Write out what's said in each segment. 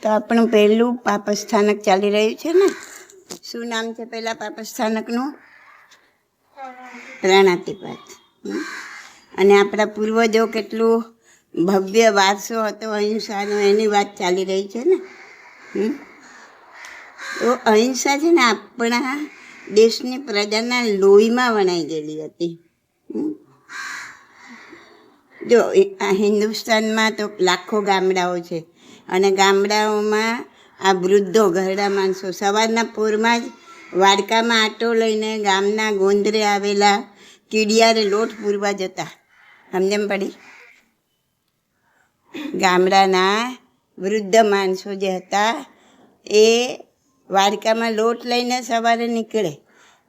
તો આપણું પહેલું પાપસ્થાનક ચાલી રહ્યું છે ને. શું નામ છે પહેલાં પાપસ્થાનકનું? પ્રણાતિપાત. અને આપણા પૂર્વજો કેટલું ભવ્ય વારસો હતો અહિંસાનો, એની વાત ચાલી રહી છે ને. તો અહિંસા છે ને આપણા દેશની પ્રજાના લોહીમાં વણાઈ ગયેલી હતી. જો હિન્દુસ્તાનમાં તો લાખો ગામડાઓ છે, અને ગામડાઓમાં આ વૃદ્ધો ઘરડા માણસો સવારના પોરમાં જ વાડકામાં આટો લઈને ગામના ગોંદરે આવેલા કીડિયારે લોટ પૂરવા જતા. સમજમ પડી? ગામડાના વૃદ્ધ માણસો જે હતા એ વાડકામાં લોટ લઈને સવારે નીકળે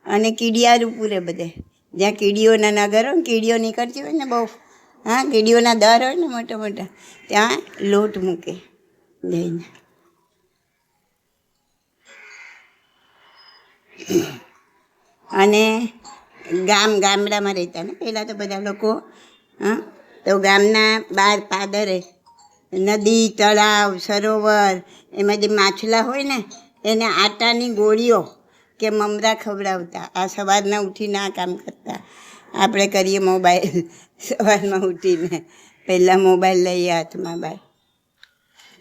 અને કીડિયારું પૂરે બધે. જ્યાં કીડીઓના નગર હોય, કીડીઓ નીકળતી હોય ને બહુ, હા, કીડીઓના દર હોય ને મોટા મોટા, ત્યાં લોટ મૂકે જઈને. અને ગામડામાં રહેતા ને પહેલાં તો બધા લોકો. તો ગામના બહાર પાદરે નદી, તળાવ, સરોવર, એમાં જે માછલા હોય ને એને આટાની ગોળીઓ કે મમરા ખવડાવતા. આ સવારના ઉઠીને આ કામ કરતા. આપણે કરીએ મોબાઈલ સવારમાં ઉઠીને, પહેલાં મોબાઈલ લઈએ હાથમાં બહાર.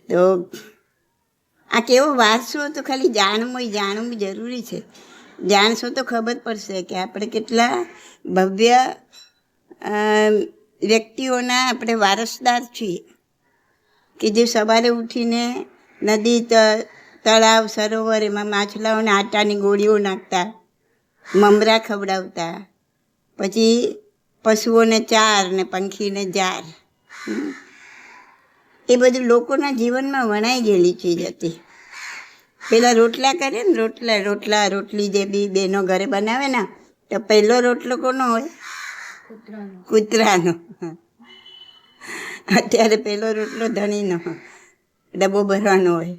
તો આ કેવો વારસો તો ખાલી જાણવું જરૂરી છે. જાણશો તો ખબર પડશે કે આપણે કેટલા ભવ્ય વ્યક્તિઓના આપણે વારસદાર છીએ, કે જે સવારે ઉઠીને નદી, તળાવ, સરોવર એમાં માછલાઓને આટાની ગોળીઓ નાખતા, મમરા ખવડાવતા, પછી પશુઓને ચાર ને પંખીને જાર. એ બધું લોકોના જીવનમાં વણાઈ ગયેલી ચીજ હતી. પેલા રોટલા કરે ને, રોટલી જે બી બહેનો ઘરે બનાવે ને, તો પહેલો રોટલો કોનો હોય? કૂતરાનો. અત્યારે પહેલો રોટલો ધણીનો, ડબ્બો ભરવાનો હોય,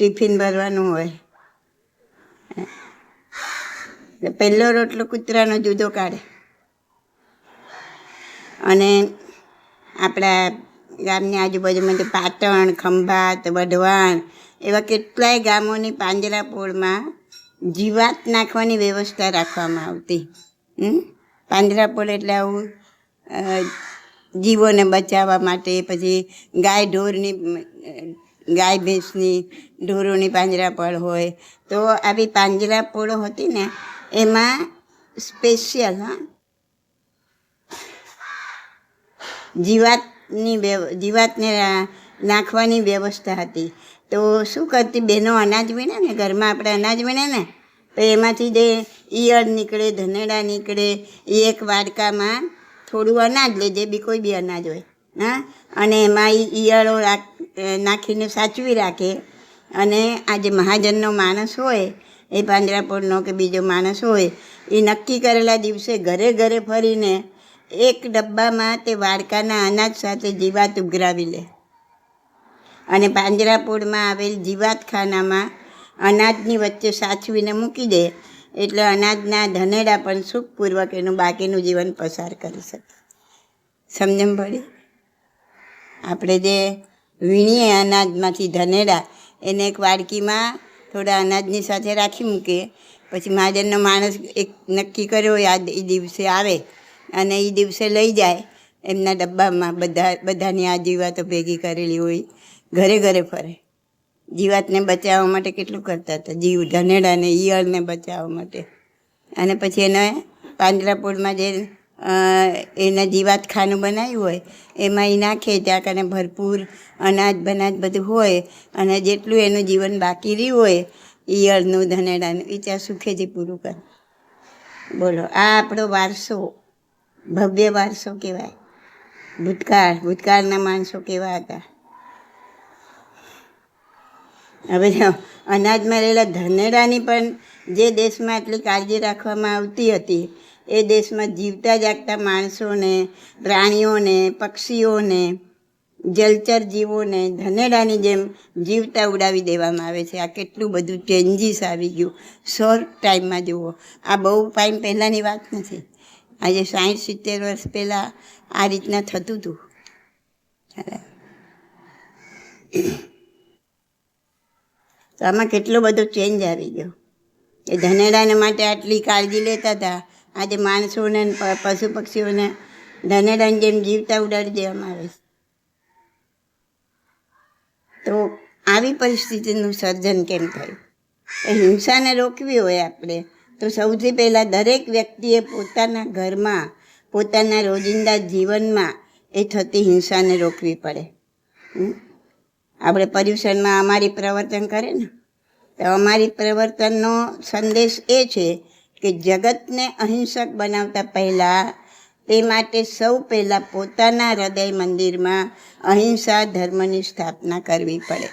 ટિફિન ભરવાનું હોય. પહેલો રોટલો કૂતરાનો જુદો કાઢે. અને આપણા ગામની આજુબાજુમાં જે પાટણ, ખંભાત, વઢવાણ એવા કેટલાય ગામોની પાંજરાપોળમાં જીવાત નાખવાની વ્યવસ્થા રાખવામાં આવતી. પાંજરાપોળ એટલે આવું જીવોને બચાવવા માટે. પછી ગાય ભેંસની, ઢોરોની પાંજરાપોળ હોય. તો આવી પાંજરાપોળો હતી ને એમાં સ્પેશિયલ જીવાતને નાખવાની વ્યવસ્થા હતી. તો શું કરતી બહેનો? અનાજ વીણે ને, ઘરમાં આપણે અનાજ વીણે ને, તો એમાંથી જે ઈયળ નીકળે, ધનેડા નીકળે, એ એક વાડકામાં થોડું અનાજ લે, જે બી કોઈ બી અનાજ હોય, અને એમાં ઈયળો નાખીને સાચવી રાખે. અને આ જે મહાજનનો માણસ હોય, એ પાંજરાપોળનો કે બીજો માણસ હોય, એ નક્કી કરેલા દિવસે ઘરે ઘરે ફરીને એક ડબ્બામાં તે વાડકાના અનાજ સાથે જીવાત ઉઘરાવી લે. અને પાંજરાપોળમાં આવેલ જીવાતખાનામાં અનાજની વચ્ચે સાચવીને મૂકી દે, એટલે અનાજના ધનેડા પણ સુખપૂર્વક એનું બાકીનું જીવન પસાર કરી શકે. સમજણ પડી? આપણે જે વીણીએ અનાજમાંથી ધનેડા, એને એક વાડકીમાં થોડા અનાજની સાથે રાખી મૂકીએ. પછી મહાજનનો માણસ એક નક્કી કર્યો હોય એ દિવસે આવે, અને એ દિવસે લઈ જાય એમના ડબ્બામાં. બધાની આ જીવાતો ભેગી કરેલી હોય, ઘરે ઘરે ફરે. જીવાતને બચાવવા માટે કેટલું કરતા હતા, ધનેડાને, ઈયળને બચાવવા માટે. અને પછી એને પાંજરાપોળમાં જે એના જીવાતખાનું બનાવ્યું હોય એમાં એ નાખે. ત્યાં કને ભરપૂર અનાજ બનાજ બધું હોય, અને જેટલું એનું જીવન બાકી રહ્યું હોય ઈયળનું, ધનેડાનું, એ ત્યાં સુખેથી પૂરું કરે. બોલો, આ આપણો વારસો, ભવ્ય વારસો કહેવાય. ભૂતકાળના માણસો કેવા હતા. હવે અનાજમાં રહેલા ધનેડાની પણ જે દેશમાં એટલી કાળજી રાખવામાં આવતી હતી, એ દેશમાં જીવતા જાગતા માણસોને, પ્રાણીઓને, પક્ષીઓને, જલચર જીવોને ધનેડાની જેમ જીવતા ઉડાવી દેવામાં આવે છે. આ કેટલું બધું ચેન્જીસ આવી ગયું શોર્ટ ટાઈમમાં. જુઓ, આ બહુ ટાઈમ પહેલાંની વાત નથી. આજે 60-70 વર્ષ પહેલાં આ રીતના થતું હતું. તો આમાં કેટલો બધો ચેન્જ આવી ગયો. એ ધનેડાને માટે આટલી કાળજી લેતા હતા, આજે માણસોને પશુ પક્ષીઓને ધનેડાની જેમ જીવતા ઉડાડી દેવામાં આવે છે. તો આવી પરિસ્થિતિનું સર્જન કેમ થયું? એ હિંસાને રોકવી હોય આપણે તો સૌથી પહેલાં દરેક વ્યક્તિએ પોતાના ઘરમાં, પોતાના રોજિંદા જીવનમાં એ થતી હિંસાને રોકવી પડે. આપણે પર્યુષણમાં અમારી પ્રવર્તન કરે ને, તો અમારી પ્રવર્તનનો સંદેશ એ છે કે જગતને અહિંસક બનાવતા પહેલાં તે માટે સૌ પહેલાં પોતાના હૃદય મંદિરમાં અહિંસા ધર્મની સ્થાપના કરવી પડે.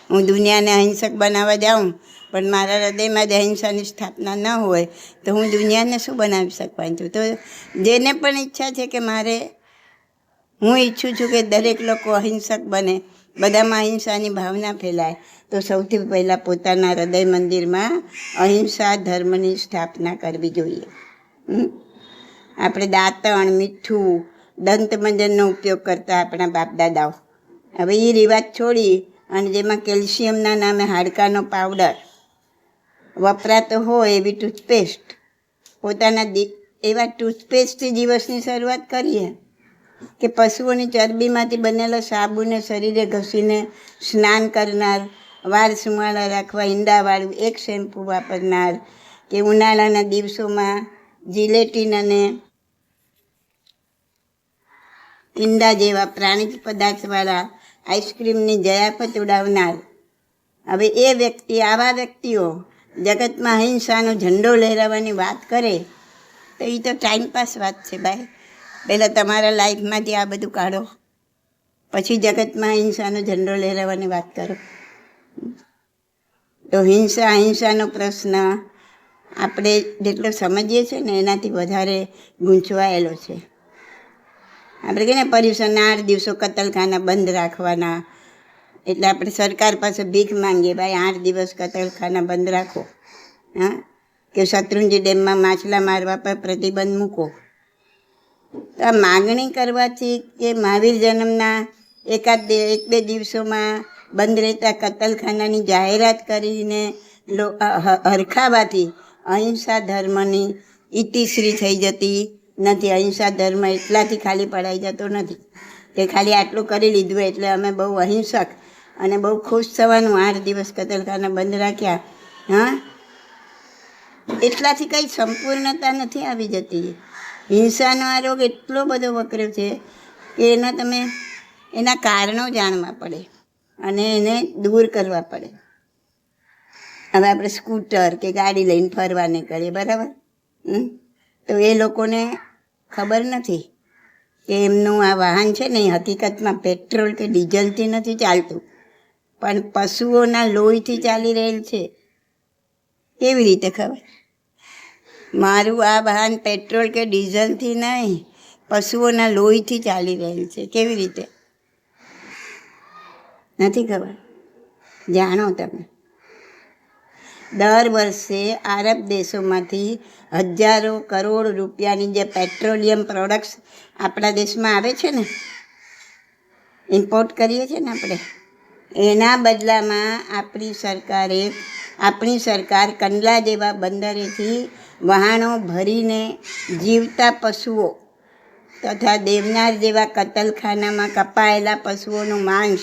હું દુનિયાને અહિંસક બનાવવા જાઉં પણ મારા હૃદયમાં જ અહિંસાની સ્થાપના ન હોય તો હું દુનિયાને શું બનાવી શકવાની છું? તો જેને પણ ઈચ્છા છે કે હું ઈચ્છું છું કે દરેક લોકો અહિંસક બને, બધામાં અહિંસાની ભાવના ફેલાય, તો સૌથી પહેલાં પોતાના હૃદય મંદિરમાં અહિંસા ધર્મની સ્થાપના કરવી જોઈએ. આપણે દાંતણ, મીઠું, દંતમંજનનો ઉપયોગ કરતા આપણા બાપદાદાઓ, હવે એ રિવાજ છોડી અને જેમાં કેલ્શિયમના નામે હાડકાનો પાવડર વપરાતો હોય એવી ટૂથપેસ્ટ, પોતાના એવા ટૂથપેસ્ટથી દિવસની શરૂઆત કરીએ કે પશુઓની ચરબીમાંથી બનેલો સાબુને શરીરે ઘસીને સ્નાન કરનાર, વાળ સુંવાળા રાખવા ઈંડાવાળું એક શેમ્પૂ વાપરનાર, કે ઉનાળાના દિવસોમાં જિલેટીન અને ઈંડા જેવા પ્રાણિજ પદાર્થવાળા આઈસ્ક્રીમની જયાફત ઉડાવનાર. હવે આવા વ્યક્તિઓ જગતમાં અહિંસાનો ઝંડો લહેરાવવાની વાત કરે તો એ તો ટાઈમપાસ વાત છે ભાઈ. પહેલાં તમારા લાઈફમાંથી આ બધું કાઢો, પછી જગતમાં અહિંસાનો ઝંડો લહેરાવવાની વાત કરો. તો અહિંસાનો પ્રશ્ન આપણે જેટલો સમજીએ છીએ ને એનાથી વધારે ગૂંચવાયેલો છે. આપણે કહીએ ને પર્યુષણના 8 દિવસો કતલખાના બંધ રાખવાના, એટલે આપણે સરકાર પાસે ભીખ માંગીએ, ભાઈ 8 દિવસ કતલખાના બંધ રાખો, હા, કે શત્રુંજી ડેમમાં માછલા મારવા પર પ્રતિબંધ મૂકો. તો આ માગણી કરવાથી કે મહાવીર જન્મના 1-2 દિવસોમાં બંધ રહેતા કતલખાનાની જાહેરાત કરીને હરખાવાથી અહિંસા ધર્મની ઇતિશ્રી થઈ જતી નથી. અહિંસા ધર્મ એટલાથી ખાલી પડાઈ જતો નથી કે ખાલી આટલું કરી લીધું એટલે અમે બહુ અહિંસક અને બહુ ખુશ થવાનું 8 દિવસ કતલખાના બંધ રાખ્યા, હા, એટલાથી કંઈ સંપૂર્ણતા નથી આવી જતી. હિંસાનો આ રોગ એટલો બધો વકર્યો છે કે એના કારણો જાણવા પડે અને એને દૂર કરવા પડે. હવે આપણે સ્કૂટર કે ગાડી લઈને ફરવા નીકળીએ, બરાબર, તો એ લોકોને ખબર નથી કે એમનું આ વાહન છે ને એ હકીકતમાં પેટ્રોલ કે ડીઝલથી નથી ચાલતું, પણ પશુઓના લોહીથી ચાલી રહેલ છે. કેવી રીતે ખબર? મારું આ વાહન પેટ્રોલ કે ડીઝલથી નહીં, પશુઓના લોહીથી ચાલી રહેલ છે. કેવી રીતે? નથી ખબર? જાણો તમે. દર વર્ષે આરબ દેશોમાંથી હજારો કરોડ રૂપિયાની જે પેટ્રોલિયમ પ્રોડક્ટ્સ આપણા દેશમાં આવે છે ને, ઇમ્પોર્ટ કરીએ છીએ ને આપણે, એના બદલામાં આપણી સરકાર કંડલા જેવા બંદરેથી વહાણો ભરીને જીવતા પશુઓ તથા દેવનાર જેવા કતલખાનામાં કપાયેલા પશુઓનું માંસ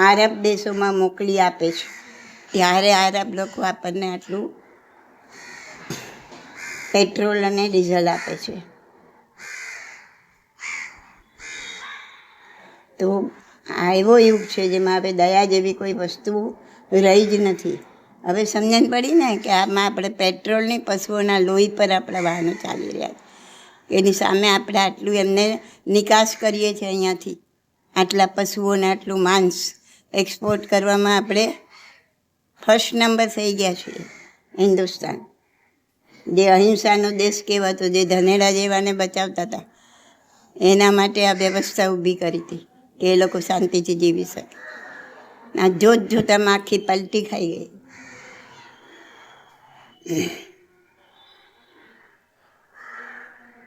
આરબ દેશોમાં મોકલી આપે છે. ત્યારે આરબ લોકો આપણને આટલું પેટ્રોલ અને ડીઝલ આપે છે. તો આ એવો યુગ છે જેમાં હવે દયા જેવી કોઈ વસ્તુ રહી જ નથી. હવે સમજણ પડી ને કે આમાં આપણે પેટ્રોલની પશુઓના લોહી પર આપણા વાહનો ચાલી રહ્યા છે. એની સામે આપણે આટલું એમને નિકાસ કરીએ છીએ અહીંયાથી, આટલા પશુઓને આટલું માંસ એક્સપોર્ટ કરવામાં આપણે ફર્સ્ટ નંબર થઈ ગયા છીએ હિન્દુસ્તાન. જે અહિંસાનો દેશ કહેવાતો, જે ધનેડા જેવાને બચાવતા હતા, એના માટે આ વ્યવસ્થા ઊભી કરી હતી કે એ લોકો શાંતિથી જીવી શકે. આ જોતામાં આખી પલટી ખાઈ ગઈ.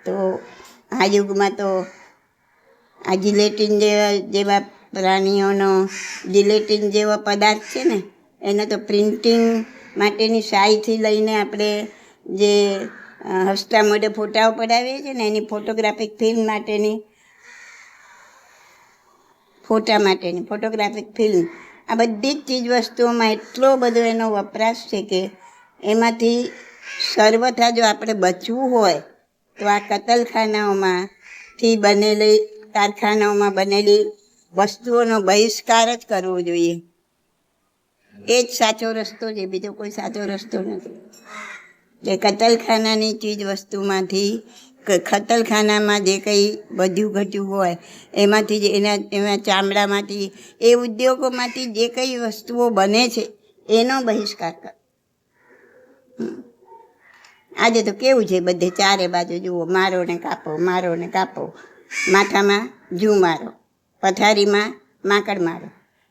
તો આ યુગમાં તો આ જિલેટીન જેવા પ્રાણીઓનો જિલેટીન જેવો પદાર્થ છે ને એને તો પ્રિન્ટિંગ માટેની શાહીથી લઈને આપણે જે હસતા મોઢે ફોટાઓ પડાવીએ છીએ ને એની ફોટોગ્રાફિક ફિલ્મ માટેની ફોટોગ્રાફિક ફિલ્મ, આ બધી જ ચીજ વસ્તુઓમાં એટલો બધો એનો વપરાશ છે કે એમાંથી સર્વથા જો આપણે બચવું હોય તો આ કતલખાનાઓમાંથી બનેલી કારખાનાઓમાં બનેલી વસ્તુઓનો બહિષ્કાર જ કરવો જોઈએ. એ જ સાચો રસ્તો છે, બીજો કોઈ સાચો રસ્તો નથી. કે કતલખાનાની ચીજ વસ્તુમાંથી કતલખાનામાં જે કંઈ બધું ઘટ્યું હોય એમાંથી જ એના ચામડામાંથી એ ઉદ્યોગોમાંથી જે કંઈ વસ્તુઓ બને છે એનો બહિષ્કાર કર. આજે તો કેવું છે, બધે ચારે બાજુ જુઓ મારો ને કાપો, મારો ને કાપો. માથામાં જૂ મારો, પથારીમાં માકડ મારો,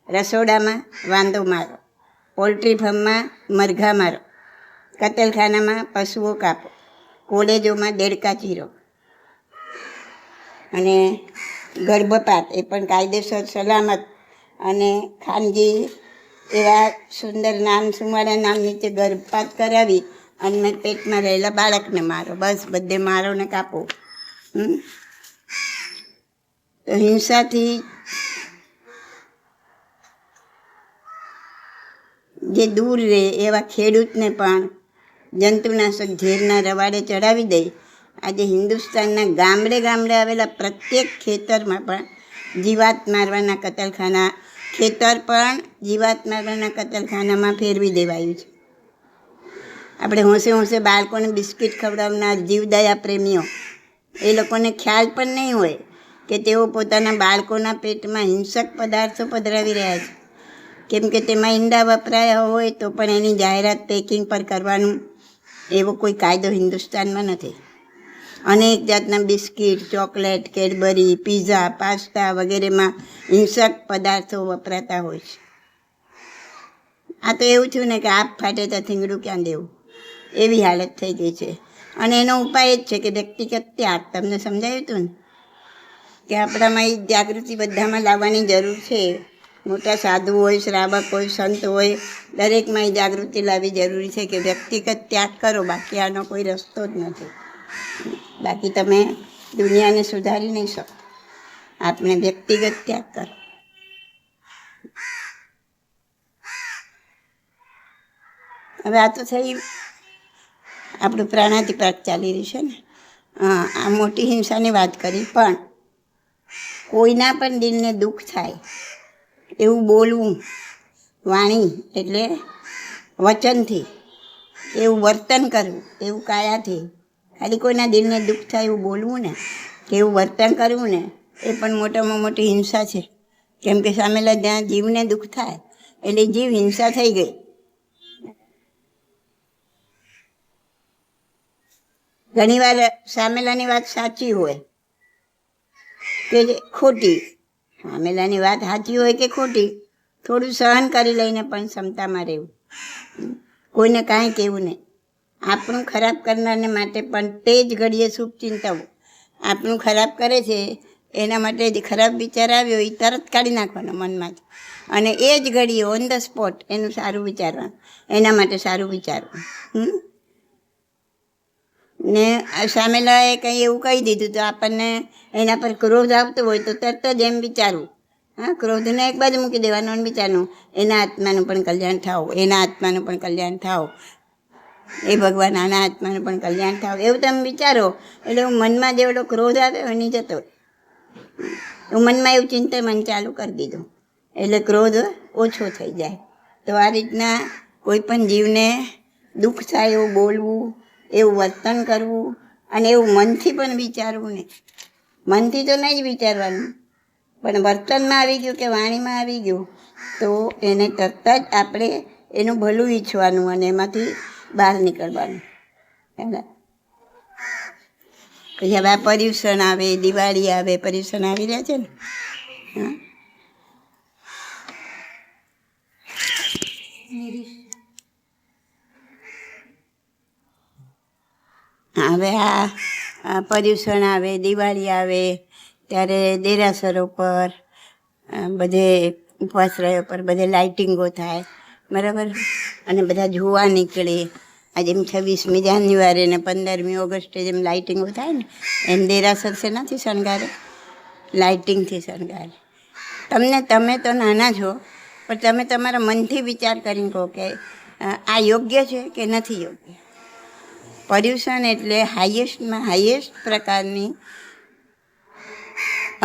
રસોડામાં વાંદો મારો, પોલ્ટ્રી ફાર્મમાં મરઘા મારો, કતલખાનામાં પશુઓ કાપો, કોલેજોમાં દેડકા ચીરો, અને ગર્ભપાત એ પણ કાયદેસર સલામત અને ખાનગી એવા સુંદર નામ સુમાળા નામ નીચે ગર્ભપાત કરાવી અને પેટમાં રહેલા બાળકને મારો. બસ બધે મારો ને કાપો. તો હિંસાથી જે દૂર રહે એવા ખેડૂતને પણ જંતુનાશક ઝેરના રવાડે ચડાવી દે. આજે હિન્દુસ્તાનના ગામડે ગામડે આવેલા પ્રત્યેક ખેતરમાં પણ જીવાત મારવાના કતલખાના, ખેતર પણ જીવાત મારવાના કતલખાનામાં ફેરવી દેવાયું છે. આપણે હોંશે હોંશે બાળકોને બિસ્કિટ ખવડાવનાર જીવદયા પ્રેમીઓ, એ લોકોને ખ્યાલ પણ નહીં હોય કે તેઓ પોતાના બાળકોના પેટમાં હિંસક પદાર્થો પધરાવી રહ્યા છે. કેમ કે તેમાં ઈંડા વપરાયા હોય તો પણ એની જાહેરાત પેકિંગ પર કરવાનું એવો કોઈ કાયદો હિન્દુસ્તાનમાં નથી. અનેક જાતના biscuit, chocolate, Cadbury, pizza, pasta વગેરેમાં હિંસક પદાર્થો વપરાતા હોય છે. આ તો એવું થયું ને કે આપ ફાટે તો થીંગડું ક્યાં દેવું, એવી હાલત થઈ ગઈ છે. અને એનો ઉપાય જ છે કે વ્યક્તિગત ત્યાગ. તમને સમજાયું હતું ને કે આપણામાં એ જાગૃતિ બધામાં લાવવાની જરૂર છે. મોટા સાધુ હોય, શ્રાવક હોય, સંત હોય, દરેકમાં એ જાગૃતિ લાવવી જરૂરી છે કે વ્યક્તિગત ત્યાગ કરો, બાકી આનો કોઈ રસ્તો જ નથી. બાકી તમે દુનિયાને સુધારી નહીં શકો. આપણે વ્યક્તિગત ત્યાગ કરો. હવે આ તો થઈ આપણું પ્રાણાતિપાત ચાલી રહ્યું છે ને. આ મોટી હિંસાની વાત કરી, પણ કોઈના પણ દિલને દુઃખ થાય એવું બોલવું, વાણી એટલે વચનથી, એવું વર્તન કરવું, એવું કાયાથી, ખાલી કોઈના દિલને દુઃખ થાય એવું બોલવું ને, એવું વર્તન કરવું ને, એ પણ મોટામાં મોટી હિંસા છે. કેમ કે સામેલા જ્યાં જીવને દુઃખ થાય એટલે જીવ હિંસા થઈ ગઈ. ઘણીવાર સામેલાની વાત સાચી હોય કે ખોટી, સામેલાની વાત સાચી હોય કે ખોટી, થોડું સહન કરી લઈને પણ ક્ષમતામાં રહેવું, કોઈને કાંઈ કહેવું નહીં. આપણું ખરાબ કરનારને માટે પણ તે જ ઘડીએ શુભ ચિંતવવું. આપણું ખરાબ કરે છે એના માટે જે ખરાબ વિચાર આવ્યો એ તરત કાઢી નાખવાનો મનમાંથી, અને એ જ ઘડીએ ઓન ધ સ્પોટ એનું સારું વિચારવાનું, એના માટે સારું વિચારવું. ને સામેલાએ કંઈ એવું કહી દીધું તો આપણને એના પર ક્રોધ આવતો હોય તો તરત જ એમ વિચારવું, ક્રોધને એક બાજુ મૂકી દેવાનું અને વિચારવું એના આત્માનું પણ કલ્યાણ થાવ, એના આત્માનું પણ કલ્યાણ થાવ, એ ભગવાન આના આત્માનું પણ કલ્યાણ થાવ, એવું તમે વિચારો એટલે મનમાં જેવડો ક્રોધ આવ્યો એની જતો. હું મનમાં એવું ચિંતન ચાલુ કરી દીધું એટલે ક્રોધ ઓછો થઈ જાય. તો આ રીતના કોઈ પણ જીવને દુઃખ થાય એવું બોલવું, એવું વર્તન કરવું, અને એવું મનથી પણ વિચારવું નહીં. મનથી તો નહીં જ વિચારવાનું, પણ વર્તનમાં આવી ગયું કે વાણીમાં આવી ગયું તો એને તરત જ આપણે એનું ભલું ઈચ્છવાનું અને એમાંથી બહાર નીકળવાનું. પછી હવે આ પર્યુષણ આવે, દિવાળી આવે, પર્યુષણ આવી રહ્યા છે ને. હવે આ પર્યુષણ આવે, દિવાળી આવે ત્યારે દેરાસરો પર, બધે ઉપવાસ રહ્યો પર બધે લાઇટિંગો થાય, બરાબર. અને બધા જોવા નીકળે. આ જેમ 26મી જાન્યુઆરી ને 15મી ઓગસ્ટે જેમ લાઇટિંગો થાય ને એમ દેરાસર છે નથી શણગારે, લાઇટિંગથી શણગારે. તમે તો નાના છો, પણ તમે તમારા મનથી વિચાર કરીને કહો કે આ યોગ્ય છે કે નથી યોગ્ય. પર્યુષણ એટલે હાઈએસ્ટમાં હાઈએસ્ટ પ્રકારની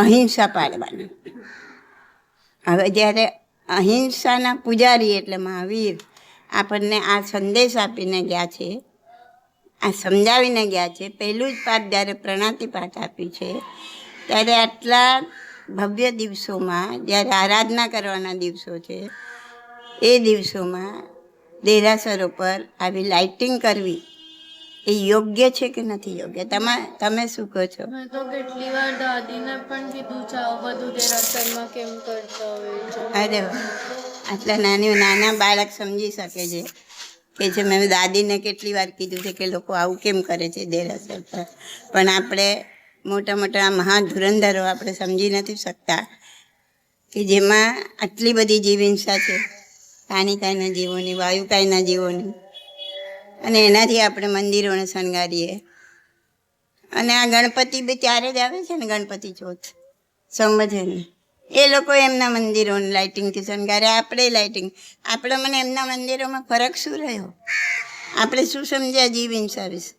અહિંસા પાળવાની. હવે જ્યારે અહિંસાના પૂજારી એટલે મહાવીર આપણને આ સંદેશ આપીને ગયા છે, આ સમજાવીને ગયા છે. પહેલું જ પાઠ જ્યારે પ્રણાતિ પાઠ આપ્યું છે ત્યારે આટલા ભવ્ય દિવસોમાં જ્યારે આરાધના કરવાના દિવસો છે એ દિવસોમાં દેરાસરો પર આવી લાઇટિંગ કરવી એ યોગ્ય છે કે નથી યોગ્ય? તમે શું કહો છો? મેં તો કેટલી વાર દાદીને પણ કીધું છે આવું બધું દેરાસરમાં કેમ કરતા હોય છે. અરે આટલા નાના બાળક સમજી શકે છે કે છે મેં દાદીને કેટલી વાર કીધું છે કે લોકો આવું કેમ કરે છે દેરાસર પર. પણ આપણે મોટા મોટા મહાધુરંધરો આપણે સમજી નથી શકતા કે જેમાં આટલી બધી જીવહિંસા છે, પાણીકાયના જીવોની, વાયુકાયના જીવોની, અને એનાથી આપણે મંદિરોને શણગારીએ. અને આ ગણપતિ બી ત્યારે જ આવે છે ને, ગણપતિ ચોથ સંવધની, એ લોકો એમના મંદિરોને લાઇટિંગથી શણગારે, આપણે લાઇટિંગ. આપણે મને એમના મંદિરોમાં ફરક શું રહ્યો? આપણે શું સમજ્યા જીવહિંસા વિશે?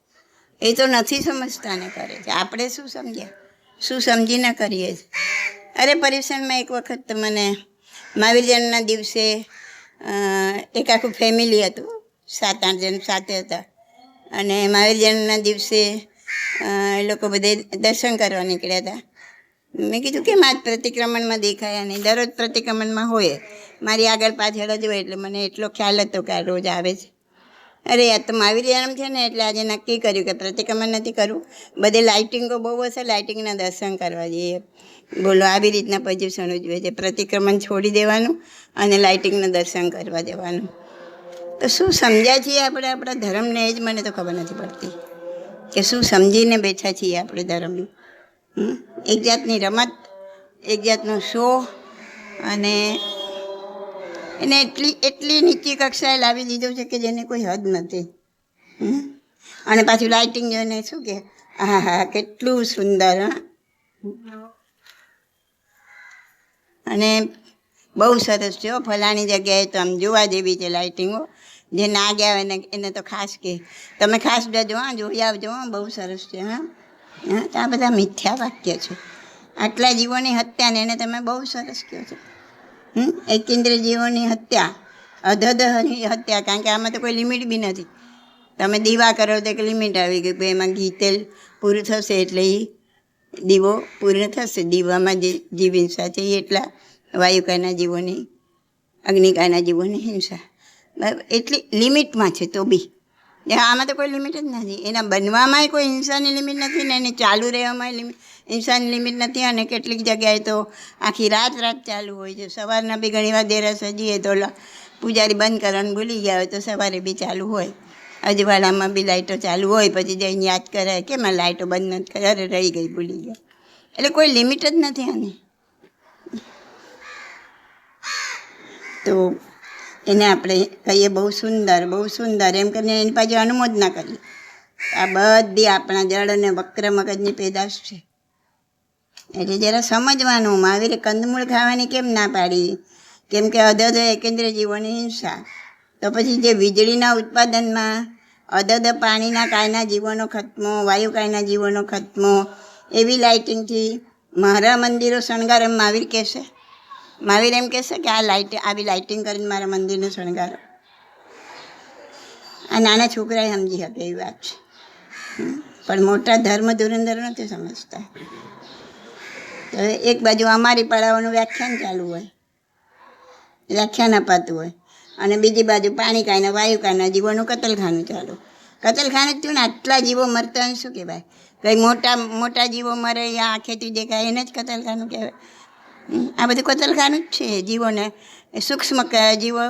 એ તો નથી સમજતા ને કરે છે. આપણે શું સમજ્યા, શું સમજીને કરીએ છીએ? અરે પર્યુષણમાં એક વખત મને મહાવીર જયંતીના દિવસે એક આખું ફેમિલી હતું, 7-8 જણ સાથે હતા. અને મહાવીર જયંતીના દિવસે એ લોકો બધે દર્શન કરવા નીકળ્યા હતા. મેં કીધું કે આજ પ્રતિક્રમણમાં દેખાયા નહીં. દરરોજ પ્રતિક્રમણમાં હોય, મારી આગળ પાછળ જ હોય, એટલે મને એટલો ખ્યાલ હતો કે આ રોજ આવે છે. અરે આ તો મહાવીર જન્મ છે ને એટલે આજે નક્કી કર્યું કે પ્રતિક્રમણ નથી કરવું, બધે લાઇટિંગો બહુ હશે, લાઇટિંગના દર્શન કરવા જઈએ. બોલો, આવી રીતના પર્યુષણ ઉજવે છે. પ્રતિક્રમણ છોડી દેવાનું અને લાઇટિંગના દર્શન કરવા જવાનું. તો શું સમજ્યા છીએ આપણે આપણા ધર્મને? એ જ મને તો ખબર નથી પડતી કે શું સમજીને બેઠા છીએ આપણે ધર્મનું. એક જાતની રમત, એક જાતનો શો, અને એને એટલી નીચી કક્ષાએ લાવી દીધું છે કે જેને કોઈ હદ નથી. અને પાછું લાઇટિંગ જોઈને શું કે હા હા કેટલું સુંદર. અને બહુ સરસ છે ફલાણી જગ્યાએ તો આમ જોવા જેવી છે લાઇટિંગો. જે ના ગયા હોય એને તો ખાસ કે તમે ખાસ જજો, જોઈ આવજો, બહુ સરસ છે. હા તો આ બધા મિથ્યા વાક્ય છે. આટલા જીવોની હત્યા ને એને તમે બહુ સરસ કહો છો. એકેન્દ્રિય જીવોની હત્યા, અધધની હત્યા, કારણ કે આમાં તો કોઈ લિમિટ બી નથી. તમે દીવા કરો તો એક લિમિટ આવી ગઈ, ભાઈ એમાં ઘી તેલ પૂરું થશે એટલે એ દીવો પૂર્ણ થશે. દીવામાં જે જીવહિંસા છે એ એટલા વાયુકાયના જીવોની, અગ્નિકાયના જીવોની હિંસા એટલી લિમિટમાં છે. તો બી આમાં તો કોઈ લિમિટ જ નથી. એના બનવામાંય કોઈ હિંસાની લિમિટ નથી ને એને ચાલુ રહેવામાં હિંસાની લિમિટ નથી. અને કેટલીક જગ્યાએ તો આખી રાત ચાલુ હોય છે. સવારના બી ઘણીવાર દેરાસર જઈએ તો પૂજારી બંધ કરવાનું ભૂલી ગયા હોય તો સવારે બી ચાલુ હોય. અજવાળામાં બી લાઇટો ચાલુ હોય, પછી જઈને યાદ કરે કે મેં લાઇટો બંધ નથી કરી, અરે રહી ગઈ, ભૂલી ગયા. એટલે કોઈ લિમિટ જ નથી આની. તો એને આપણે કહીએ બહુ સુંદર, બહુ સુંદર એમ કરીને એની પાછળ અનુમોદના કરીએ. આ બધી આપણા જળ અને વક્ર મગજની પેદાશ છે. એટલે જરા સમજવાનું. મહાવીરે કંદમૂળ ખાવાની કેમ ના પાડી? કેમ કે અધધ એકેન્દ્રિય જીવોની હિંસા. તો પછી જે વીજળીના ઉત્પાદનમાં અધધ પાણીના કાયના જીવોનો ખતમો, વાયુકાયના જીવોનો ખતમો, એવી લાઇટિંગથી મારા મંદિરો શણગાર એમ મહાવીર કહેશે? મહાવીર એમ કહેશે કે આ આવી લાઇટિંગ કરીને મારા મંદિરને શણગારો? આ નાના છોકરાએ સમજી શકે એવી વાત છે. પણ મોટા ધર્મ ધુરંધર નથી સમજતા. તો એક બાજુ અમારી પાળાઓનું વ્યાખ્યાન ચાલુ હોય, વ્યાખ્યાન અપાતું હોય, અને બીજી બાજુ પાણીકાયના વાયુકાયના જીવોનું કતલખાનું ચાલુ. કતલખાનું જ થયું ને, આટલા જીવો મરતા હોય શું કહેવાય? કંઈ મોટા જીવો મરે યા આંખેથી દેખાય એને જ કતલખાનું કહેવાય. આ બધું કતલખાનું જ છે. જીવોને સૂક્ષ્મ જીવો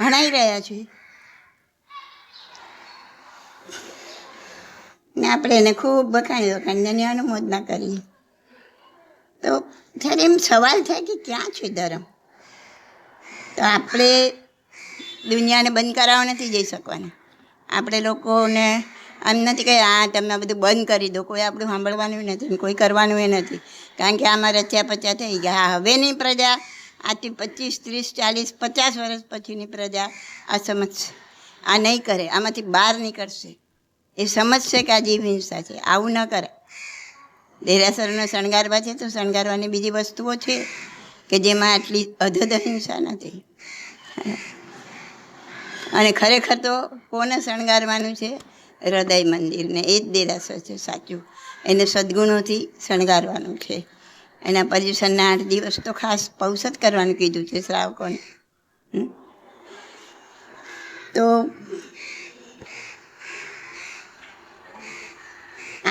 હણાઈ રહ્યા છે ને આપણે એને ખૂબ વખાણી અનુમોદના કરીએ. તો ત્યારે એમ સવાલ થાય કે ક્યાં છે ધર્મ? તો આપણે દુનિયાને બંધ કરાવવા નથી જઈ શકવાના. આપણે લોકોને આમ નથી કે આ તમે બધું બંધ કરી દો, કોઈ આપણું સાંભળવાનું નથી, કોઈ કરવાનું એ નથી, કારણ કે આમાં રચ્યા પચ્યા થઈ ગયા. હવેની પ્રજા આજથી 25, 30, 40, 50 વર્ષ પછીની પ્રજા આ સમજશે, આ નહીં કરે, આમાંથી બહાર નીકળશે, એ સમજશે કે આ જીવ હિંસા છે. આવું ન કરે. દેરાસરનો શણગારવા છે તો શણગારવાની બીજી વસ્તુઓ છે કે જેમાં આટલી અધધ હિંસા નથી. અને ખરેખર તો કોને શણગારવાનું છે? હૃદય મંદિરને. એ જ દેરાસર છે સાચું. એને સદ્ગુણોથી શણગારવાનું છે. એના પર્યુષણના 8 દિવસ તો ખાસ પૌષ જ કરવાનું કીધું છે શ્રાવકોને. તો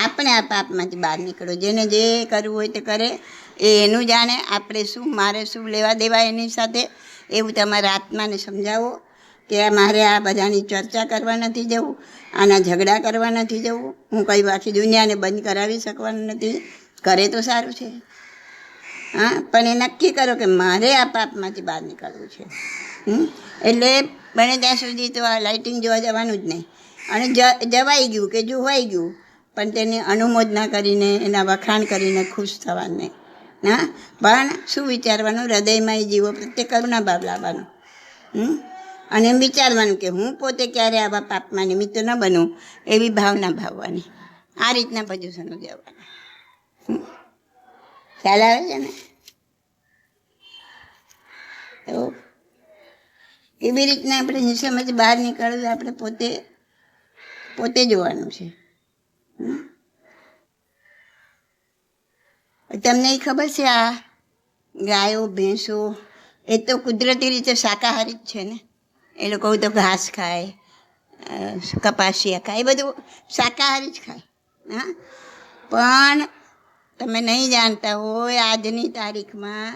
આપણે આ પાપમાંથી બહાર નીકળો. જેને જે કરવું હોય તે કરે, એ એનું જાણે. આપણે શું, મારે શું લેવા દેવા એની સાથે, એવું તમારા આત્માને સમજાવો કે મારે આ બધાની ચર્ચા કરવા નથી જવું, આના ઝઘડા કરવા નથી જવું, હું કંઈ આખી દુનિયાને બંધ કરાવી શકવાનું નથી. કરે તો સારું છે, હા, પણ એ નક્કી કરો કે મારે આ પાપમાંથી બહાર નીકળવું છે. એટલે બને ત્યાં સુધી તો આ લાઇટિંગ જોવા જવાનું જ નહીં. અને જવાઈ ગયું કે જોવાઈ ગયું, પણ તેની અનુમોદના કરીને, એના વખાણ કરીને ખુશ થવાનું નહીં. હા, પણ શું વિચારવાનું? હૃદયમાં એ જીવો પ્રત્યે કરુણા ભાવ લાવવાનો. અને એમ વિચારવાનું કે હું પોતે ક્યારે આવા પાપમાં નિમિત્ત ન બનું, એવી ભાવના ભાવવાની. આ રીતના પર્યુષણ ઉજવવાના. ખ્યાલ આવે છે ને? તો એવી રીતના આપણે હિંસામાંથી બહાર નીકળવું આપણે પોતે જોવાનું છે. તમને એ ખબર છે, આ ગાયો ભેંસો એ તો કુદરતી રીતે શાકાહારી જ છે ને. એ લોકો તો ઘાસ ખાય, કપાસિયા ખાય, એ બધું શાકાહારી જ ખાય. હા, પણ તમે નહીં જાણતા હોય, આજની તારીખમાં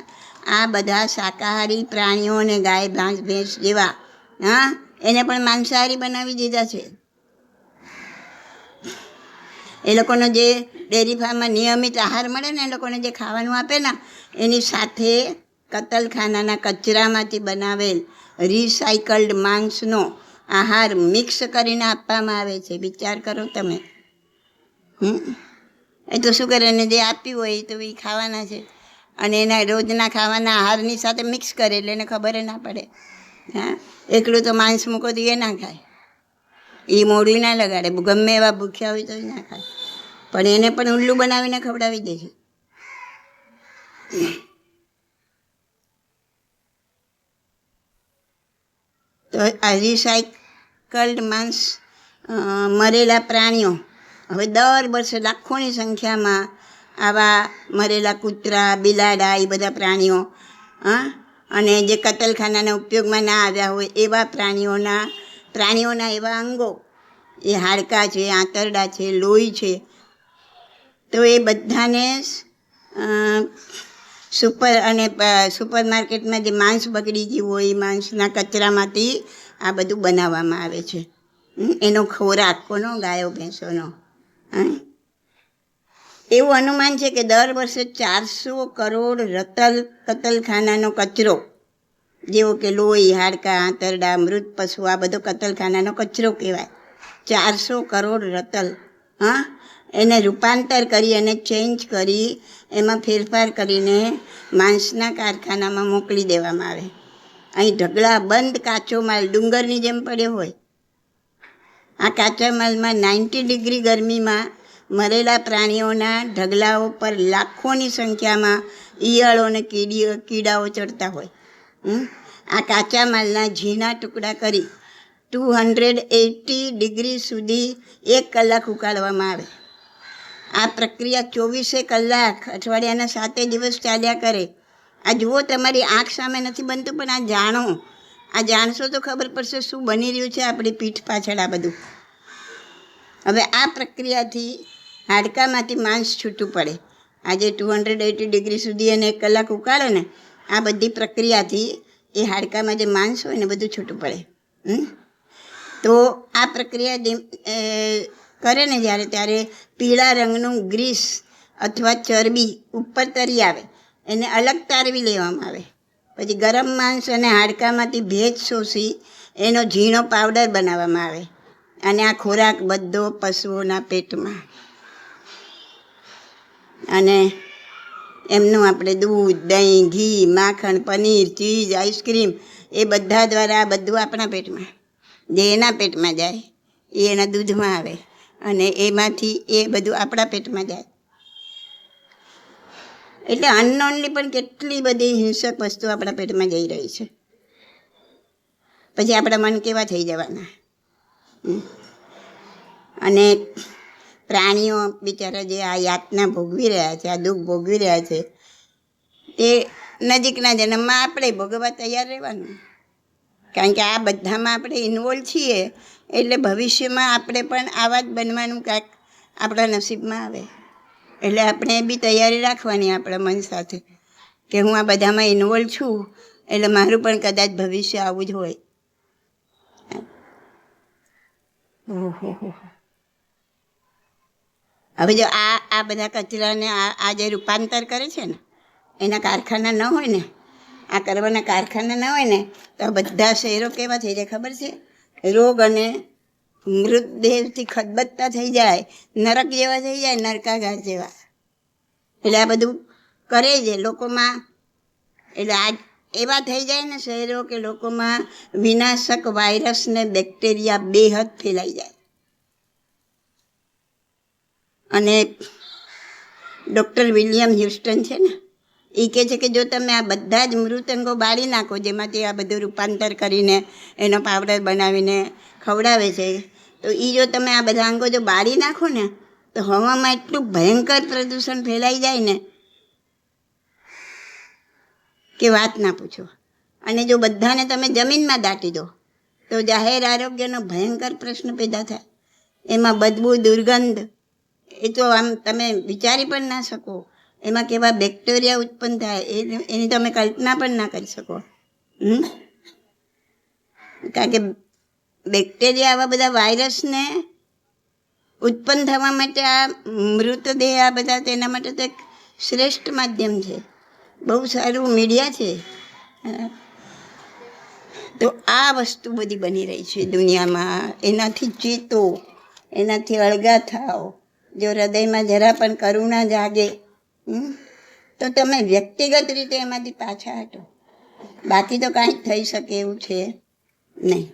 આ બધા શાકાહારી પ્રાણીઓને, ગાય ભેંસ જેવા, હા, એને પણ માંસાહારી બનાવી દીધા છે. એ લોકોનો જે ડેરી ફાર્મમાં નિયમિત આહાર મળે ને, એ લોકોને જે ખાવાનું આપે ને, એની સાથે કતલખાનાના કચરામાંથી બનાવેલ રિસાયકલ્ડ માંસનો આહાર મિક્સ કરીને આપવામાં આવે છે. વિચાર કરો તમે. એ તો શું કરે, એને જે આપ્યું હોય તો એ ખાવાના છે, અને એના રોજના ખાવાના આહારની સાથે મિક્સ કરે એટલે એને ખબર ના પડે. હા, એકલું તો માંસ મૂકો તો એ ના ખાય, એ મોઢું ના લગાડે, ગમે એવા ભૂખ્યા હોય તો ના ખાય, પણ એને પણ ઉલ્લુ બનાવીને ખવડાવી દે છે. તો આ રિસાયકલ્ડ માંસ, મરેલા પ્રાણીઓ, હવે દર વર્ષે લાખોની સંખ્યામાં આવા મરેલા કૂતરા, બિલાડા, એ બધા પ્રાણીઓ, હા, અને જે કતલખાનાના ઉપયોગમાં ના આવ્યા હોય એવા પ્રાણીઓના એવા અંગો, એ હાડકાં છે, આંતરડા છે, લોહી છે, તો એ બધાને સુપર માર્કેટમાં જે માંસ બગડી ગયું હોય એ માંસના કચરામાંથી આ બધું બનાવવામાં આવે છે. એનો ખોરાક કોનો? ગાયો ભેંસોનો. એવું અનુમાન છે કે દર વર્ષે 400 કરોડ રતલ કતલખાનાનો કચરો, જેવો કે લોહી, હાડકાં, આંતરડા, મૃત પશુ, આ બધો કતલખાનાનો કચરો કહેવાય. 400 કરોડ રતલ, હા, એને રૂપાંતર કરી અને ચેન્જ કરી, એમાં ફેરફાર કરીને માંસના કારખાનામાં મોકલી દેવામાં આવે. અહીં ઢગલા બંધ કાચો માલ ડુંગરની જેમ પડ્યો હોય. આ કાચા માલમાં 90 ડિગ્રી ગરમીમાં મરેલા પ્રાણીઓના ઢગલાઓ પર લાખોની સંખ્યામાં ઈયળો અને કીડાઓ ચડતા હોય. આ કાચા માલના ઝીણા ટુકડા કરી 280 ડિગ્રી સુધી 1 કલાક ઉકાળવામાં આવે. આ પ્રક્રિયા 24 કલાક અઠવાડિયાના 7 દિવસ ચાલ્યા કરે. આ જુઓ, તમારી આંખ સામે નથી બનતું, પણ આ જાણો. આ જાણશો તો ખબર પડશે શું બની રહ્યું છે આપણી પીઠ પાછળ આ બધું. હવે આ પ્રક્રિયાથી હાડકામાંથી માંસ છૂટું પડે. આજે 280 ડિગ્રી સુધી એને 1 કલાક ઉકાળે ને, આ બધી પ્રક્રિયાથી એ હાડકામાં જે માંસ હોય ને બધું છૂટું પડે. તો આ પ્રક્રિયા કરે ને ત્યારે પીળા રંગનું ગ્રીસ અથવા ચરબી ઉપર તરી આવે, એને અલગ તારવી લેવામાં આવે. પછી ગરમ માંસ અને હાડકામાંથી ભેજ શોષી એનો ઝીણો પાવડર બનાવવામાં આવે અને આ ખોરાક બધો પશુઓના પેટમાં, અને એમનું આપણે દૂધ, દહીં, ઘી, માખણ, પનીર, ચીઝ, આઈસ્ક્રીમ એ બધા દ્વારા આ બધું આપણા પેટમાં, જે એના પેટમાં જાય એ એના દૂધમાં આવે અને એમાંથી એ બધું આપણા પેટમાં જાય. એટલે અનનોનલી પણ કેટલી બધી હિંસક વસ્તુ આપણા પેટમાં જઈ રહી છે. પછી આપણા મન કેવા થઈ જવાના. અને પ્રાણીઓ બિચારા જે આ યાતના ભોગવી રહ્યા છે, આ દુઃખ ભોગવી રહ્યા છે, તે નજીકના જન્મમાં આપણે ભોગવવા તૈયાર રહેવાનું. કારણ કે આ બધામાં આપણે ઇન્વોલ્વ છીએ એટલે ભવિષ્યમાં આપણે પણ આવા જ બનવાનું કાંઈક આપણા નસીબમાં આવે. એટલે આપણે બી તૈયારી રાખવાની આપણા મન સાથે કે હું આ બધામાં ઇન્વોલ્વ છું એટલે મારું પણ કદાચ ભવિષ્ય આવું જ હોય. હવે જો આ બધા કચરાને આ જે રૂપાંતર કરે છે ને એના કારખાના ન હોય ને, આ કરવાના કારખાના ન હોય ને તો બધા શહેરો કેવા થઈ જાય ખબર છે? રોગ અને મૃતદેહથી ખદબદતા થઈ જાય, નરક જેવા થઈ જાય, નરકાગાર જેવા. એટલે આ બધું કરે છે લોકોમાં. એટલે આ એવા થઈ જાય ને શહેરો કે લોકોમાં વિનાશક વાયરસ ને બેક્ટેરિયા બેહદ ફેલાઈ જાય. અને ડૉક્ટર વિલિયમ હ્યુસ્ટન છે ને, એ કહે છે કે જો તમે આ બધા જ મૃતંગો બાળી નાખો, જેમાંથી આ બધું રૂપાંતર કરીને એનો પાવડર બનાવીને ખવડાવે છે, તો એ જો તમે આ બધા અંગો જો બાળી નાખો ને તો હવામાં એટલું ભયંકર પ્રદૂષણ ફેલાઈ જાય ને કે વાત ના પૂછો. અને જો બધાને તમે જમીનમાં દાટી દો તો જાહેર આરોગ્યનો ભયંકર પ્રશ્ન પેદા થાય. એમાં બદબુ, દુર્ગંધ, એ તો આમ તમે વિચારી પણ ના શકો. એમાં કેવા બેક્ટેરિયા ઉત્પન્ન થાય એની તમે કલ્પના પણ ના કરી શકો. કારણ કે બેક્ટેરિયા આવા બધા વાયરસને ઉત્પન્ન થવા માટે આ મૃતદેહ આ બધા તેના માટે તો એક શ્રેષ્ઠ માધ્યમ છે, બહુ સારું મીડિયા છે. તો આ વસ્તુ બધી બની રહી છે દુનિયામાં. એનાથી ચેતો, એનાથી અળગા થાવ. જો હૃદયમાં જરા પણ કરુણા જાગે તો તમે વ્યક્તિગત રીતે એમાંથી પાછા હટો. બાકી તો કાંઈ થઈ શકે એવું છે નહીં.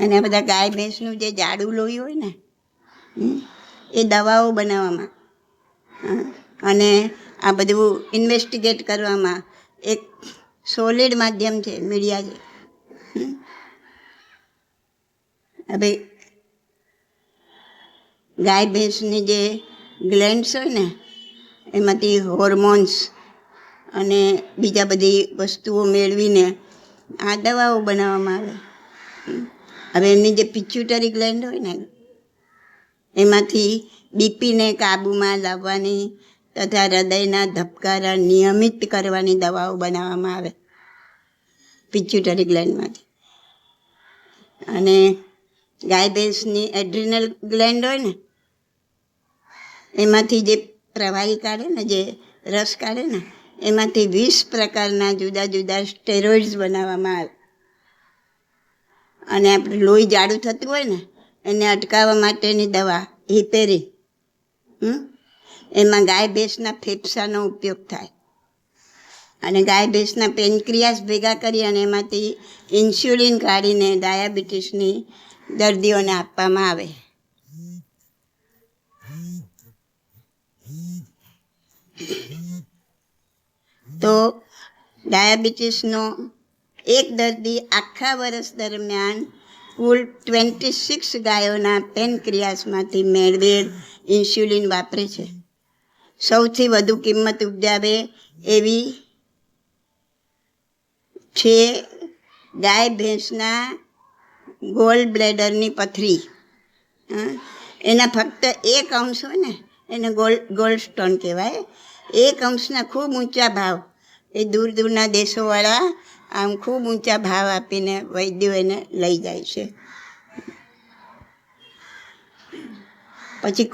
અને બધા ગાય ભેંસનું જે જાડું લોહી હોય ને એ દવાઓ બનાવવામાં અને આ બધું ઇન્વેસ્ટિગેટ કરવામાં એક સોલિડ માધ્યમ છે, મીડિયા છે. હવે ગાય ભેંસની જે ગ્લેન્ડ્સ હોય ને એમાંથી હોર્મોન્સ અને બીજા બધી વસ્તુઓ મેળવીને આ દવાઓ બનાવવામાં આવે. હવે એમની જે પિચ્યુટરી ગ્લેન્ડ હોય ને એમાંથી બીપીને કાબૂમાં લાવવાની તથા હૃદયના ધબકારા નિયમિત કરવાની દવાઓ બનાવવામાં આવે પિચ્યુટરી ગ્લેન્ડમાંથી. અને ગાય ભેંસની એડ્રિનલ ગ્લેન્ડ હોય ને એમાંથી જે પ્રવાહી કાઢે ને, જે રસ કાઢે ને, એમાંથી 20 પ્રકારના જુદા જુદા સ્ટેરોઇડ્સ બનાવવામાં આવે. અને આપણે લોહી જાડું થતું હોય ને એને અટકાવવા માટેની દવા હિપેરિન, એમાં ગાય ભેંસના ફેફસાનો ઉપયોગ થાય. અને ગાય ભેંસના પેનક્રિયાસ ભેગા કરી અને એમાંથી ઇન્સ્યુલિન કાઢીને ડાયાબિટીસની દર્દીઓને આપવામાં આવે. તો ડાયાબિટીસનો એક દર્દી આખા વર્ષ દરમિયાન કુલ 26 ગાયોના પેનક્રિયાસમાંથી મેળવેલ ઇન્સ્યુલિન વાપરે છે. સૌથી વધુ કિંમત ઉપજાવે એવી છે ગાય ભેંસના ગોલ બ્લેડરની પથરી. એના ફક્ત 1 અંશ હોય ને એને ગોલ્ડ સ્ટોન કહેવાય. 1 અંશના ખૂબ ઊંચા ભાવ એ દૂર દૂરના દેશોવાળા આમ ખૂબ ઊંચા ભાવ આપીને વૈદ્યો એને લઈ જાય છે. પછી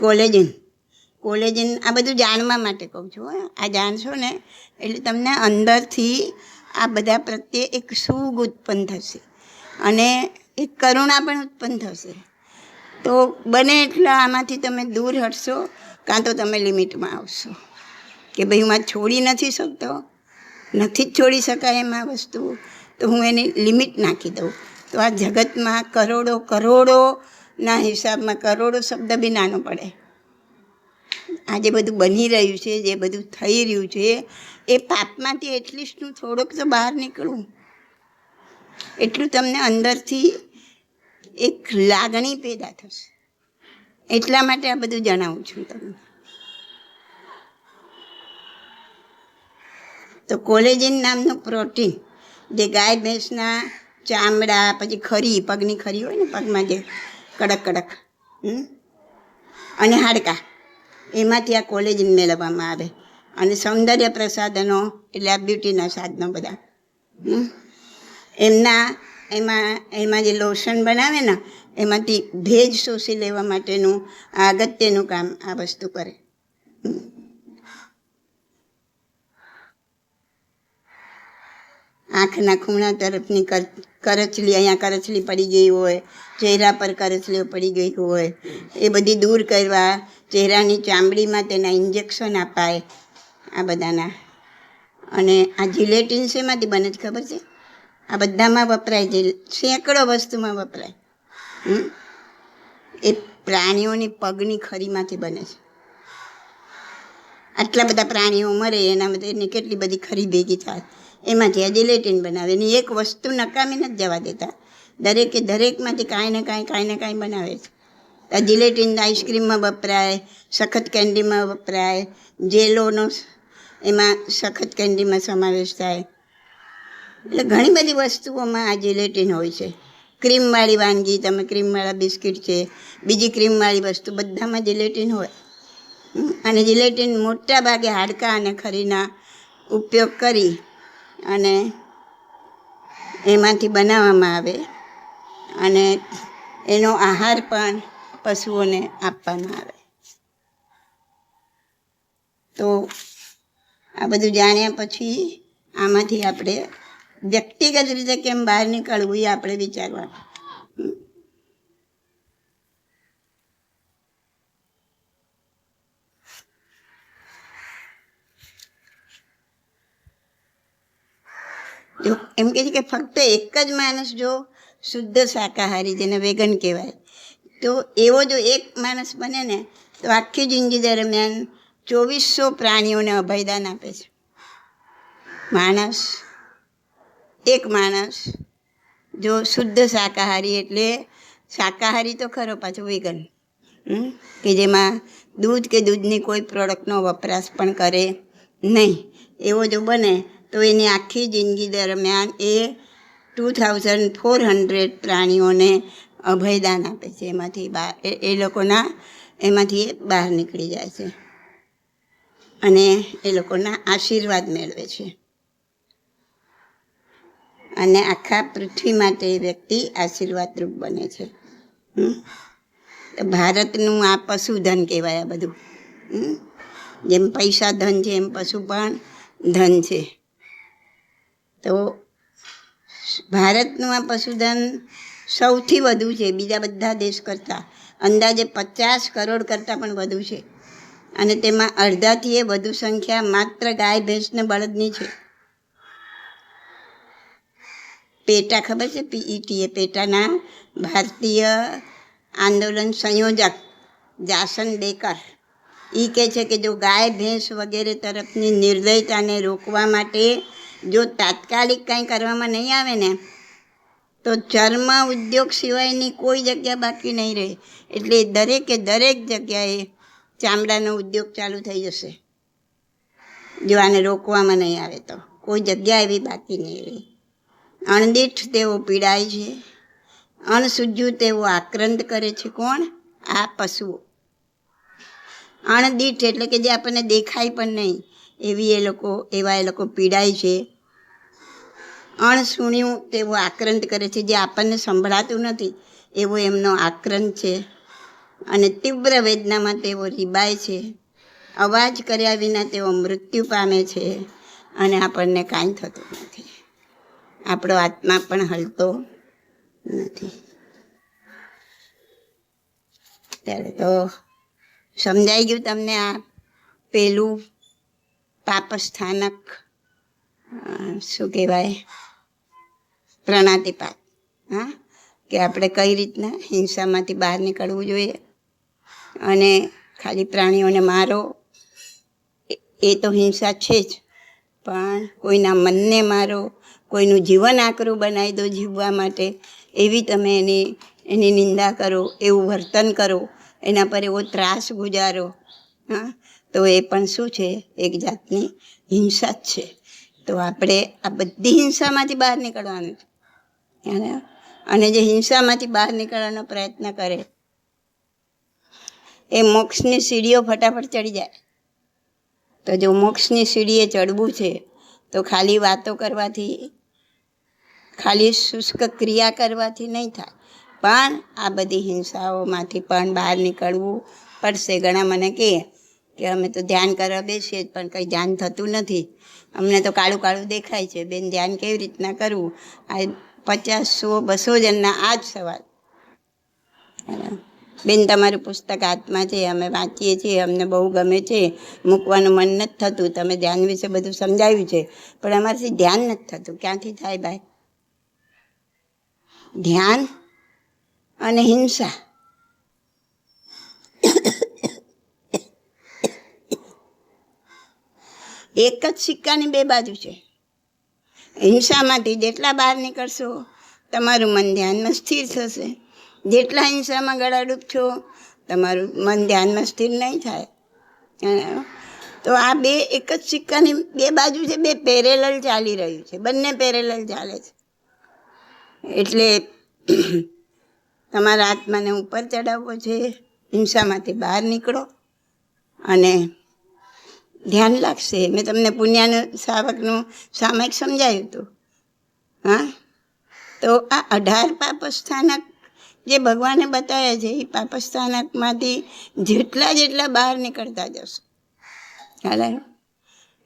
કોલેજન આ બધું જાણવા માટે કહું છું. આ જાણશો ને એટલે તમને અંદરથી આ બધા પ્રત્યે એક સુગ ઉત્પન્ન થશે અને એક કરુણા પણ ઉત્પન્ન થશે. તો બને એટલા આમાંથી તમે દૂર હટશો, કાં તો તમે લિમિટમાં આવશો કે ભાઈ હું આ છોડી નથી શકતો, નથી જ છોડી શકાય એમ આ વસ્તુ, તો હું એની લિમિટ નાખી દઉં. તો આ જગતમાં કરોડોના હિસાબમાં કરોડો શબ્દ બી નાનો પડે. આ જે બધું બની રહ્યું છે, જે બધું થઈ રહ્યું છે, એ પાપમાંથી એટલીસ્ટ હું થોડોક તો બહાર નીકળું, એટલું તમને અંદરથી એક લાગણી પેદા થશે. એટલા માટે આ બધું જણાવું છું તમને. તો કોલેજિન નામનું પ્રોટીન જે ગાય ભેંસના ચામડા, પછી ખરી, પગની ખરી હોય ને પગમાં જે કડક કડક, અને હાડકાં, એમાંથી આ કોલેજિન મેળવવામાં આવે. અને સૌંદર્ય પ્રસાધનો એટલે આ બ્યુટીના સાધનો બધા, એમાં જે લોશન બનાવે ને એમાંથી ભેજ શોષી લેવા માટેનું આ અગત્યનું કામ આ વસ્તુ કરે. આંખના ખૂણા તરફની કરચલી, અહીંયા કરચલી પડી ગઈ હોય, ચહેરા પર કરચલીઓ પડી ગઈ હોય, એ બધી દૂર કરવા ચહેરાની ચામડીમાં તેના ઇન્જેક્શન અપાય આ બધાના. અને આ જિલેટિન શેમાંથી બને છે ખબર છે? આ બધામાં વપરાય છે, સેંકડો વસ્તુમાં વપરાય. એ પ્રાણીઓની પગની ખરીમાંથી બને છે. આટલા બધા પ્રાણીઓ મરે એની કેટલી બધી ખરી ભેગી થાય, એમાંથી આ જિલેટિન બનાવે. એની એક વસ્તુ નકામી નથી જવા દેતા, દરેકમાંથી કાંઈ ને કાંઈ બનાવે છે. આ જિલેટિન આઈસ્ક્રીમમાં વપરાય, સખત કેન્ડીમાં વપરાય, જેલોનો એમાં સખત કેન્ડીમાં સમાવેશ થાય. એટલે ઘણી બધી વસ્તુઓમાં આ જિલેટિન હોય છે. ક્રીમવાળી વાનગી, તમે ક્રીમવાળા બિસ્કિટ છે, બીજી ક્રીમવાળી વસ્તુ, બધામાં જિલેટિન હોય. અને જિલેટિન મોટા ભાગે હાડકાં અને ખરીના ઉપયોગ કરી અને એમાંથી બનાવવામાં આવે. અને એનો આહાર પણ પશુઓને આપવામાં આવે. તો આ બધું જાણ્યા પછી આમાંથી આપણે વ્યક્તિગત રીતે કેમ બહાર નીકળવું એ આપણે વિચારવાનું. જો એમ કહે છે કે ફક્ત એક જ માણસ જો શુદ્ધ શાકાહારી, જેને વેગન કહેવાય, તો એવો જો એક માણસ બને ને તો આખી જિંદગી દરમિયાન 2400 પ્રાણીઓને અભયદાન આપે છે. એક માણસ જો શુદ્ધ શાકાહારી, એટલે શાકાહારી તો ખરો, પાછો વેગન, કે જેમાં દૂધ કે દૂધની કોઈ પ્રોડક્ટનો વપરાશ પણ કરે નહીં, એવો જો બને તો એની આખી જિંદગી દરમિયાન એ 2400 પ્રાણીઓને અભયદાન આપે છે. એમાંથી એમાંથી બહાર નીકળી જાય છે અને એ લોકોના આશીર્વાદ મેળવે છે. અને આખા પૃથ્વી માટે એ વ્યક્તિ આશીર્વાદરૂપ બને છે. ભારતનું આ પશુધન કહેવાય આ બધું. જેમ પૈસા ધન છે, એમ પશુ પણ ધન છે. તો ભારતનું આ પશુધન સૌથી વધુ છે બીજા બધા દેશ કરતાં. અંદાજે 50 કરોડ કરતાં પણ વધુ છે. અને તેમાં અડધાથી એ વધુ સંખ્યા માત્ર ગાય, ભેંસ ને બળદની છે. પેટા ખબર છે? PET, એ પેટાના ભારતીય આંદોલન સંયોજક જાસન બેકર એ કહે છે કે જો ગાય, ભેંસ વગેરે તરફની નિર્દયતાને રોકવા માટે જો તાત્કાલિક કંઈ કરવામાં નહીં આવે ને તો ચર્મ ઉદ્યોગ સિવાયની કોઈ જગ્યા બાકી નહીં રહે. એટલે દરેક જગ્યાએ ચામડાનો ઉદ્યોગ ચાલુ થઈ જશે જો આને રોકવામાં નહીં આવે તો. કોઈ જગ્યા એવી બાકી નહીં રહે. અણદીઠ તેઓ પીડાય છે, અણસૂજ્યું તેઓ આક્રંદ કરે છે. કોણ? આ પશુઓ. અણદીઠ એટલે કે જે આપણને દેખાય પણ નહીં એવા એ લોકો પીડાય છે. અણસુણ્યું તેવો આક્રંદ કરે છે, જે આપણને સંભળાતું નથી એવો એમનો આક્રંદ છે. અને તીવ્ર વેદનામાં તેઓ રીબાય છે. અવાજ કર્યા વિના તેઓ મૃત્યુ પામે છે અને આપણને કાંઈ થતું નથી. આપણો આત્મા પણ હલતો નથી. ત્યારે તો સમજાઈ ગયું તમને આ પેલું પાપસ્થાનક શું કહેવાય, પ્રણાતિપાત. હા, કે આપણે કઈ રીતના હિંસામાંથી બહાર નીકળવું જોઈએ. અને ખાલી પ્રાણીઓને મારો એ તો હિંસા છે જ, પણ કોઈના મનને મારો, કોઈનું જીવન આકરું બનાવી દો જીવવા માટે, એવી તમે એની નિંદા કરો, એવું વર્તન કરો, એના પર એવો ત્રાસ ગુજારો, હા, તો એ પણ શું છે, એક જાતની હિંસા જ છે. તો આપણે આ બધી હિંસામાંથી બહાર નીકળવાનું છે. અને જે હિંસામાંથી બહાર નીકળવાનો પ્રયત્ન કરે એ મોક્ષની સીડીઓ ફટાફટ ચડી જાય. તો જો મોક્ષની સીડીએ ચડવું છે તો ખાલી વાતો કરવાથી, ખાલી શુષ્ક ક્રિયા કરવાથી નહીં થાય, પણ આ બધી હિંસાઓમાંથી પણ બહાર નીકળવું પડશે. ઘણા મને કહે કે અમે તો ધ્યાન કરવા બેસીએ પણ કંઈ ધ્યાન થતું નથી, અમને તો કાળું કાળું દેખાય છે, બેન ધ્યાન કેવી રીતના કરવું? આ 50, 100, 200 જણના આ જ સવાલ. બેન તમારું પુસ્તક હાથમાં છે, અમે વાંચીએ છીએ, અમને બહુ ગમે છે, મૂકવાનું મન નથી થતું, તમે ધ્યાન વિશે બધું સમજાવ્યું છે, પણ અમારાથી ધ્યાન નથી થતું. ક્યાંથી થાય ભાઈ? ધ્યાન અને હિંસા એક જ સિક્કાની બે બાજુ છે. હિંસામાંથી જેટલા બહાર નીકળશો તમારું મન ધ્યાનમાં સ્થિર થશે. જેટલા હિંસામાં ગળાડૂબ છો તમારું મન ધ્યાનમાં સ્થિર નહીં થાય. તો આ બે એક જ સિક્કાની બે બાજુ છે, બે પેરેલલ ચાલી રહ્યું છે, બંને પેરેલલ ચાલે છે. એટલે તમારા આત્માને ઉપર ચડાવવો છે, હિંસામાંથી બહાર નીકળો અને ધ્યાન લાગશે. મેં તમને પુણ્યાનું સાવકનું સામયિક સમજાવ્યું હતું. હા, તો આ 18 પાપસ્થાનક જે ભગવાને બતાવ્યા છે એ પાપસ્થાનકમાંથી જેટલા બહાર નીકળતા જશો, ચાલે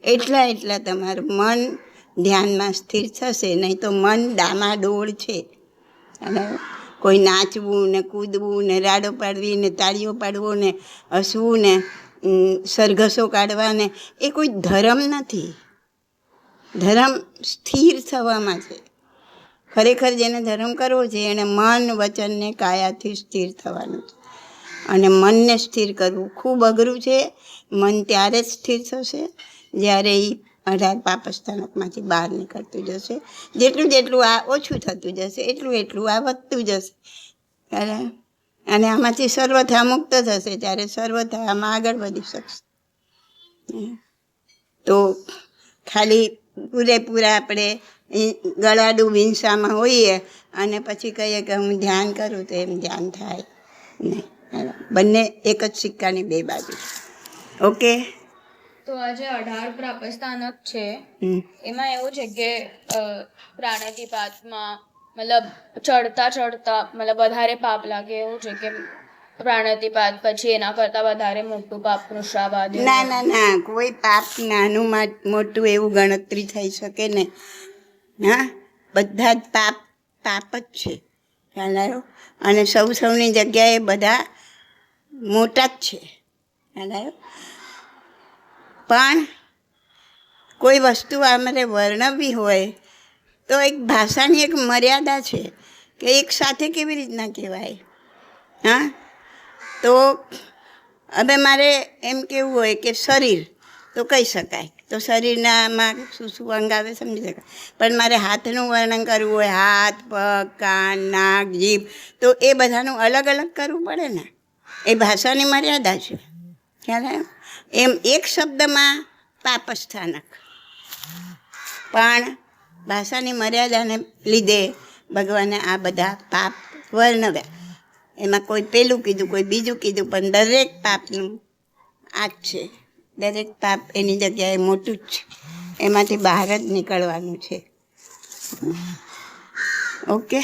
એટલા તમારું મન ધ્યાનમાં સ્થિર થશે. નહીં તો મન ડામાડોળ છે. અને કોઈ નાચવું ને કૂદવું ને રાડો પાડવી ને તાળીઓ પાડવો ને હસવું ને સરઘસો કાઢવા ને એ કોઈ ધર્મ નથી. ધર્મ સ્થિર થવામાં છે. ખરેખર જેને ધર્મ કરવો છે એને મન, વચન ને કાયાથી સ્થિર થવાનું છે. અને મનને સ્થિર કરવું ખૂબ અઘરું છે. મન ત્યારે જ સ્થિર થશે જ્યારે એ 18 પાપસ્થાનકમાંથી બહાર નીકળતું જશે. જેટલું આ ઓછું થતું જશે એટલું આ વધતું જશે. અને આમાંથી સર્વથા મુક્ત થશે ત્યારે સર્વથા આમાં આગળ વધી શકશે. તો ખાલી પૂરેપૂરા આપણે ગળાડૂબ હિંસામાં હોઈએ અને પછી કહીએ કે હું ધ્યાન કરું તો એમ ધ્યાન થાય નહીં. બંને એક જ સિક્કાની બે બાજુ. ઓકે. તો આ જે 18 પાપસ્થાનક છે એમાં એવું છે કે પ્રાણાતિપાતમાં મતલબ ચડતા મતલબ વધારે પાપ લાગે એવું છે કે પ્રાણાતિપાત પછી એના કરતાં વધારે મોટું પાપનું શ્રાપ આદિ? ના, કોઈ પાપ નાનું મોટું એવું ગણતરી થઈ શકે ને. હા, બધા જ પાપ જ છે, ખ્યાલ આવ્યો? અને સૌની જગ્યાએ બધા મોટા જ છે, ખ્યાલ આવ્યો? પણ કોઈ વસ્તુ અમારે વર્ણવવી હોય તો એક ભાષાની એક મર્યાદા છે કે એક સાથે કેવી રીતના કહેવાય. હા, તો હવે મારે એમ કહેવું હોય કે શરીર તો કહી શકાય, તો શરીરનામાં શું અંગ આવે સમજી શકાય. પણ મારે હાથનું વર્ણન કરવું હોય, હાથ, પગ, કાન, નાક, જીભ, તો એ બધાનું અલગ અલગ કરવું પડે ને. એ ભાષાની મર્યાદા છે, ખ્યાલ આવ્યો? એમ એક શબ્દમાં પાપસ્થાનક, પણ ભાષાની મર્યાદાને લીધે ભગવાને આ બધા પાપ વર્ણવ્યા. એમાં કોઈ પેલું કીધું, કોઈ બીજું કીધું, પણ દરેક પાપનું આ જ છે. દરેક પાપ એની જગ્યાએ મોટું જ છે, એમાંથી બહાર જ નીકળવાનું છે. ઓકે.